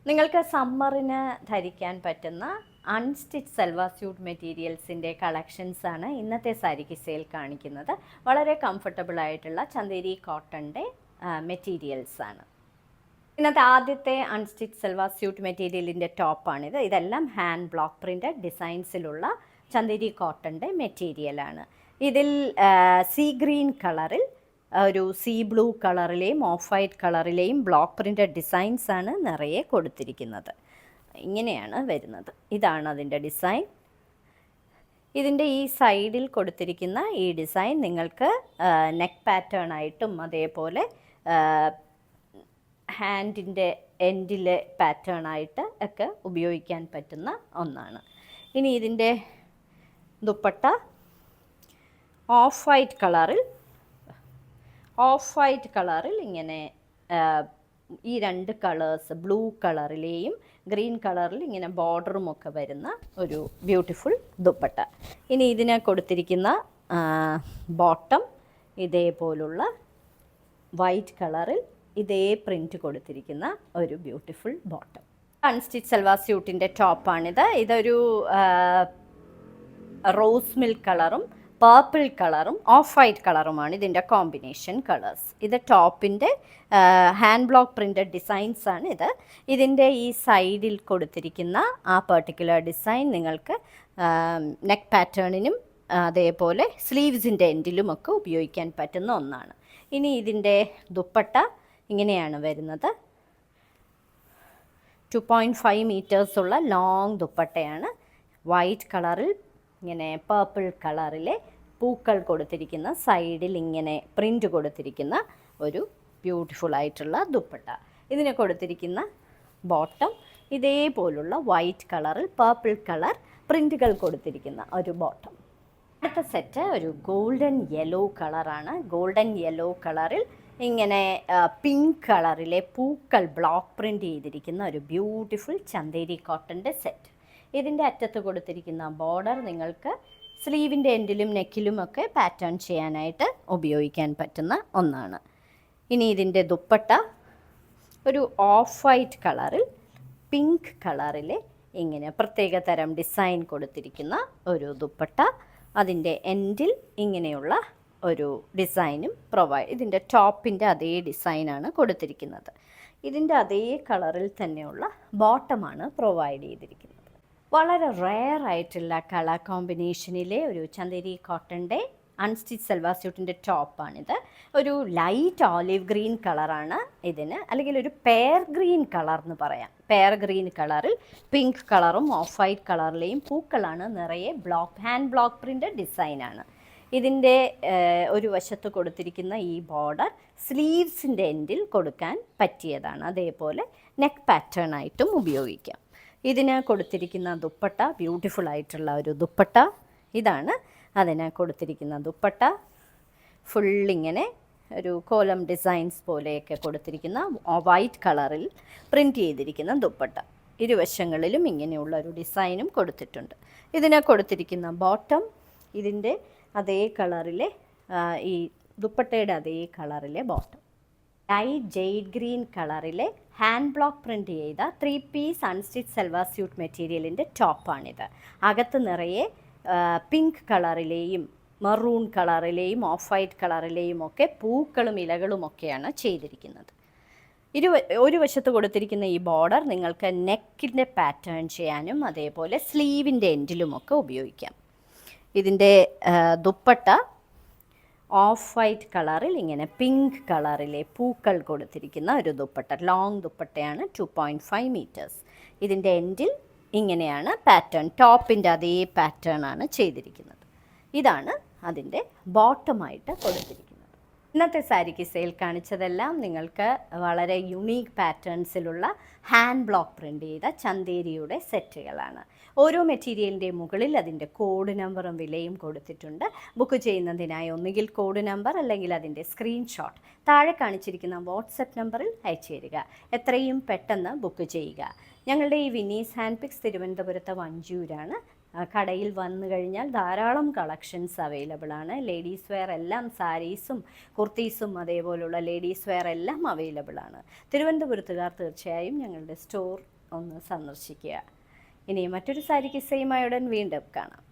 നിങ്ങൾക്ക് സമ്മറിന് ധരിക്കാൻ പറ്റുന്ന അൺസ്റ്റിച്ച് സൽവാർ സ്യൂട്ട് മെറ്റീരിയൽസിൻ്റെ കളക്ഷൻസാണ് ഇന്നത്തെ സാരി കിസയിൽ കാണിക്കുന്നത്. വളരെ കംഫർട്ടബിൾ ആയിട്ടുള്ള ചന്ദേരി കോട്ടൻ്റെ മെറ്റീരിയൽസാണ്. ഇന്നത്തെ ആദ്യത്തെ അൺസ്റ്റിച്ച് സൽവാർ സ്യൂട്ട് മെറ്റീരിയലിൻ്റെ ടോപ്പാണിത്. ഇതെല്ലാം ഹാൻഡ് ബ്ലോക്ക് പ്രിൻ്റഡ് ഡിസൈൻസിലുള്ള ചന്ദേരി കോട്ടൻ്റെ മെറ്റീരിയലാണ്. ഇതിൽ സീ ഗ്രീൻ കളറിൽ ഒരു സീ ബ്ലൂ കളറിലെയും ഓഫ് വൈറ്റ് കളറിലെയും ബ്ലോക്ക് പ്രിൻ്റഡ് ഡിസൈൻസാണ് നിറയെ കൊടുത്തിരിക്കുന്നത്. ഇങ്ങനെയാണ് വരുന്നത്. ഇതാണ് അതിൻ്റെ ഡിസൈൻ. ഇതിൻ്റെ ഈ സൈഡിൽ കൊടുത്തിരിക്കുന്ന ഈ ഡിസൈൻ നിങ്ങൾക്ക് നെക്ക് പാറ്റേൺ ആയിട്ടും അതേപോലെ ഹാൻഡിൻ്റെ എൻഡിലെ പാറ്റേൺ ആയിട്ട് ഒക്കെ ഉപയോഗിക്കാൻ പറ്റുന്ന ഒന്നാണ്. ഇനി ഇതിൻ്റെ ദുപ്പട്ട ഓഫ് വൈറ്റ് കളറിൽ ഇങ്ങനെ ഈ രണ്ട് കളേഴ്സ് ബ്ലൂ കളറിലെയും ഗ്രീൻ കളറിൽ ഇങ്ങനെ ബോർഡറും ഒക്കെ വരുന്ന ഒരു ബ്യൂട്ടിഫുൾ ദുപ്പട്ട. ഇനി ഇതിന് കൊടുത്തിരിക്കുന്ന ബോട്ടം ഇതേപോലുള്ള വൈറ്റ് കളറിൽ ഇതേ പ്രിൻറ്റ് കൊടുത്തിരിക്കുന്ന ഒരു ബ്യൂട്ടിഫുൾ ബോട്ടം. അൺസ്റ്റിച്ച് സൽവാർ സ്യൂട്ടിൻ്റെ ടോപ്പാണിത്. ഇതൊരു റോസ് മിൽക്ക് കളറും പർപ്പിൾ കളറും ഓഫ് വൈറ്റ് കളറുമാണ് ഇതിൻ്റെ കോമ്പിനേഷൻ കളേഴ്സ്. ഇത് ടോപ്പിൻ്റെ ഹാൻഡ് ബ്ലോക്ക് പ്രിൻ്റഡ് ഡിസൈൻസാണ് ഇത്. ഇതിൻ്റെ ഈ സൈഡിൽ കൊടുത്തിരിക്കുന്ന ആ പെർട്ടിക്കുലർ ഡിസൈൻ നിങ്ങൾക്ക് നെക്ക് പാറ്റേണിനും അതേപോലെ സ്ലീവ്സിൻ്റെ എൻഡിലുമൊക്കെ ഉപയോഗിക്കാൻ പറ്റുന്ന ഒന്നാണ്. ഇനി ഇതിൻ്റെ ദുപ്പട്ട ഇങ്ങനെയാണ് വരുന്നത്. 2.5 മീറ്റേഴ്സുള്ള ലോങ് ദുപ്പട്ടയാണ്. വൈറ്റ് കളറിൽ ഇങ്ങനെ പർപ്പിൾ കളറിലെ പൂക്കൾ കൊടുത്തിരിക്കുന്ന സൈഡിൽ ഇങ്ങനെ പ്രിൻ്റ് കൊടുത്തിരിക്കുന്ന ഒരു ബ്യൂട്ടിഫുൾ ആയിട്ടുള്ള ദുപ്പട്ട. ഇതിന് കൊടുത്തിരിക്കുന്ന ബോട്ടം ഇതേപോലുള്ള വൈറ്റ് കളറിൽ പർപ്പിൾ കളർ പ്രിൻ്റുകൾ കൊടുത്തിരിക്കുന്ന ഒരു ബോട്ടം. അടുത്ത സെറ്റ് ഒരു ഗോൾഡൻ യെല്ലോ കളറാണ്. ഗോൾഡൻ യെല്ലോ കളറിൽ ഇങ്ങനെ പിങ്ക് കളറിലെ പൂക്കൾ ബ്ലോക്ക് പ്രിൻ്റ് ചെയ്തിരിക്കുന്ന ഒരു ബ്യൂട്ടിഫുൾ ചന്ദേരി കോട്ടൻ്റെ സെറ്റ്. ഇതിൻ്റെ അറ്റത്ത് കൊടുത്തിരിക്കുന്ന ബോർഡർ നിങ്ങൾക്ക് സ്ലീവിൻ്റെ എൻഡിലും നെക്കിലുമൊക്കെ പാറ്റേൺ ചെയ്യാനായിട്ട് ഉപയോഗിക്കാൻ പറ്റുന്ന ഒന്നാണ്. ഇനി ഇതിൻ്റെ ദുപ്പട്ട ഒരു ഓഫ് വൈറ്റ് കളറിൽ പിങ്ക് കളറിലെ ഇങ്ങനെ പ്രത്യേക തരം ഡിസൈൻ കൊടുത്തിരിക്കുന്ന ഒരു ദുപ്പട്ട. അതിൻ്റെ എൻഡിൽ ഇങ്ങനെയുള്ള ഒരു ഡിസൈനും ഇതിൻ്റെ ടോപ്പിൻ്റെ അതേ ഡിസൈനാണ് കൊടുത്തിരിക്കുന്നത്. ഇതിൻ്റെ അതേ കളറിൽ തന്നെയുള്ള ബോട്ടമാണ് പ്രൊവൈഡ് ചെയ്തിരിക്കുന്നത്. വളരെ റെയർ ആയിട്ടുള്ള കളർ കോമ്പിനേഷനിലെ ഒരു ചന്ദേരി കോട്ടൻ്റെ അൺസ്റ്റിച്ച് സൽവാർ സ്യൂട്ടിൻ്റെ ടോപ്പാണിത്. ഒരു ലൈറ്റ് ഓലിവ് ഗ്രീൻ കളറാണ് ഇതിന്, അല്ലെങ്കിൽ ഒരു പെയർ ഗ്രീൻ കളർ എന്ന് പറയാം. പെയർ ഗ്രീൻ കളറിൽ പിങ്ക് കളറും ഓഫ് വൈറ്റ് കളറിലെയും പൂക്കളാണ് നിറയെ ഹാൻഡ് ബ്ലോക്ക് പ്രിൻ്റ് ഡിസൈനാണ്. ഇതിൻ്റെ ഒരു വശത്ത് കൊടുത്തിരിക്കുന്ന ഈ ബോർഡർ സ്ലീവ്സിൻ്റെ എൻഡിൽ കൊടുക്കാൻ പറ്റിയതാണ്. അതേപോലെ നെക്ക് പാറ്റേൺ ആയിട്ടും ഉപയോഗിക്കാം. ഇതിന് കൊടുത്തിരിക്കുന്ന ദുപ്പട്ട ബ്യൂട്ടിഫുൾ ആയിട്ടുള്ള ഒരു ദുപ്പട്ട. ഇതാണ് അതിന് കൊടുത്തിരിക്കുന്ന ദുപ്പട്ട. ഫുള്ളിങ്ങനെ ഒരു കോലം ഡിസൈൻസ് പോലെയൊക്കെ കൊടുത്തിരിക്കുന്ന വൈറ്റ് കളറിൽ പ്രിൻ്റ് ചെയ്തിരിക്കുന്ന ദുപ്പട്ട. ഇരുവശങ്ങളിലും ഇങ്ങനെയുള്ള ഒരു ഡിസൈനും കൊടുത്തിട്ടുണ്ട്. ഇതിന് കൊടുത്തിരിക്കുന്ന ബോട്ടം ഇതിൻ്റെ അതേ കളറിലെ ഈ ദുപ്പട്ടയുടെ അതേ കളറിലെ ബോട്ടം. ലൈറ്റ് ജെയ്ഡ് ഗ്രീൻ കളറിലെ ഹാൻഡ് ബ്ലോക്ക് പ്രിൻ്റ് ചെയ്ത 3 പീസ് അൺസ്റ്റിച്ച് സൽവാർ സ്യൂട്ട് മെറ്റീരിയലിൻ്റെ ടോപ്പാണിത്. അകത്ത് നിറയെ പിങ്ക് കളറിലെയും മെറൂൺ കളറിലെയും ഓഫ് വൈറ്റ് കളറിലെയും ഒക്കെ പൂക്കളും ഇലകളുമൊക്കെയാണ് ചെയ്തിരിക്കുന്നത്. ഒരു വശത്ത് കൊടുത്തിരിക്കുന്ന ഈ ബോർഡർ നിങ്ങൾക്ക് നെക്കിൻ്റെ പാറ്റേൺ ചെയ്യാനും അതേപോലെ സ്ലീവിൻ്റെ എൻഡിലുമൊക്കെ ഉപയോഗിക്കാം. ഇതിൻ്റെ ദുപ്പട്ട ഓഫ് വൈറ്റ് കളറിൽ ഇങ്ങനെ പിങ്ക് കളറിലെ പൂക്കൾ കൊടുത്തിരിക്കുന്ന ഒരു ദുപ്പട്ട. ലോങ് ദുപ്പട്ടയാണ്. 2.5 മീറ്റേഴ്സ്. ഇതിൻ്റെ എൻഡിൽ ഇങ്ങനെയാണ് പാറ്റേൺ. ടോപ്പിൻ്റെ അതേ പാറ്റേൺ ആണ് ചെയ്തിരിക്കുന്നത്. ഇതാണ് അതിൻ്റെ ബോട്ടമായിട്ട് കൊടുത്തിരിക്കുന്നത്. ഇന്നത്തെ സാരിക്ക് സെയിൽ കാണിച്ചതെല്ലാം നിങ്ങൾക്ക് വളരെ യുണീക്ക് പാറ്റേൺസിലുള്ള ഹാൻഡ് ബ്ലോക്ക് പ്രിൻ്റ് ചെയ്ത ചന്ദേരിയുടെ സെറ്റുകളാണ്. ഓരോ മെറ്റീരിയലിൻ്റെ മുകളിൽ അതിൻ്റെ കോഡ് നമ്പറും വിലയും കൊടുത്തിട്ടുണ്ട്. ബുക്ക് ചെയ്യുന്നതിനായി ഒന്നുകിൽ കോഡ് നമ്പർ അല്ലെങ്കിൽ അതിൻ്റെ സ്ക്രീൻഷോട്ട് താഴെ കാണിച്ചിരിക്കുന്ന വാട്സപ്പ് നമ്പറിൽ അയച്ചു തരിക. എത്രയും പെട്ടെന്ന് ബുക്ക് ചെയ്യുക. ഞങ്ങളുടെ ഈ വിനീസ് ഹാൻഡ് പിക്സ് തിരുവനന്തപുരത്ത് വഞ്ചൂരാണ്. കടയിൽ വന്നു കഴിഞ്ഞാൽ ധാരാളം കളക്ഷൻസ് അവൈലബിൾ ആണ്. ലേഡീസ് വെയർ എല്ലാം, സാരീസും കുർത്തീസും അതേപോലുള്ള ലേഡീസ് വെയർ എല്ലാം അവൈലബിൾ ആണ്. തിരുവനന്തപുരത്തുകാർ തീർച്ചയായും ഞങ്ങളുടെ സ്റ്റോർ ഒന്ന് സന്ദർശിക്കുക. ഇനി മറ്റൊരു സാരി കിസ്സയുമായി ഉടൻ വീണ്ടും കാണാം.